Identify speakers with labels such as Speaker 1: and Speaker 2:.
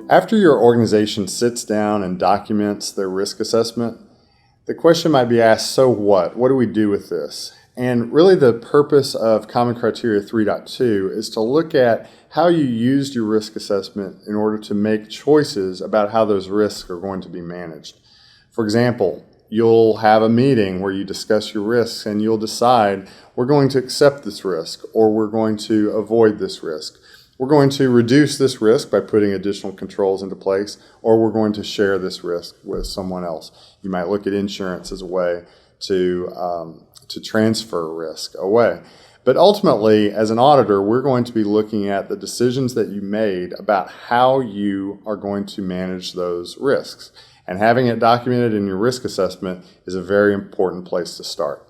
Speaker 1: After your organization sits down and documents their risk assessment, the question might be asked, so what? What do we do with this? And really the purpose of Common Criteria 3.2 is to look at how you used your risk assessment in order to make choices about how those risks are going to be managed. For example, you'll have a meeting where you discuss your risks and you'll decide we're going to accept this risk or we're going to avoid this risk. We're going to reduce this risk by putting additional controls into place, or we're going to share this risk with someone else. You might look at insurance as a way to transfer risk away. But ultimately, as an auditor, we're going to be looking at the decisions that you made about how you are going to manage those risks. And having it documented in your risk assessment is a very important place to start.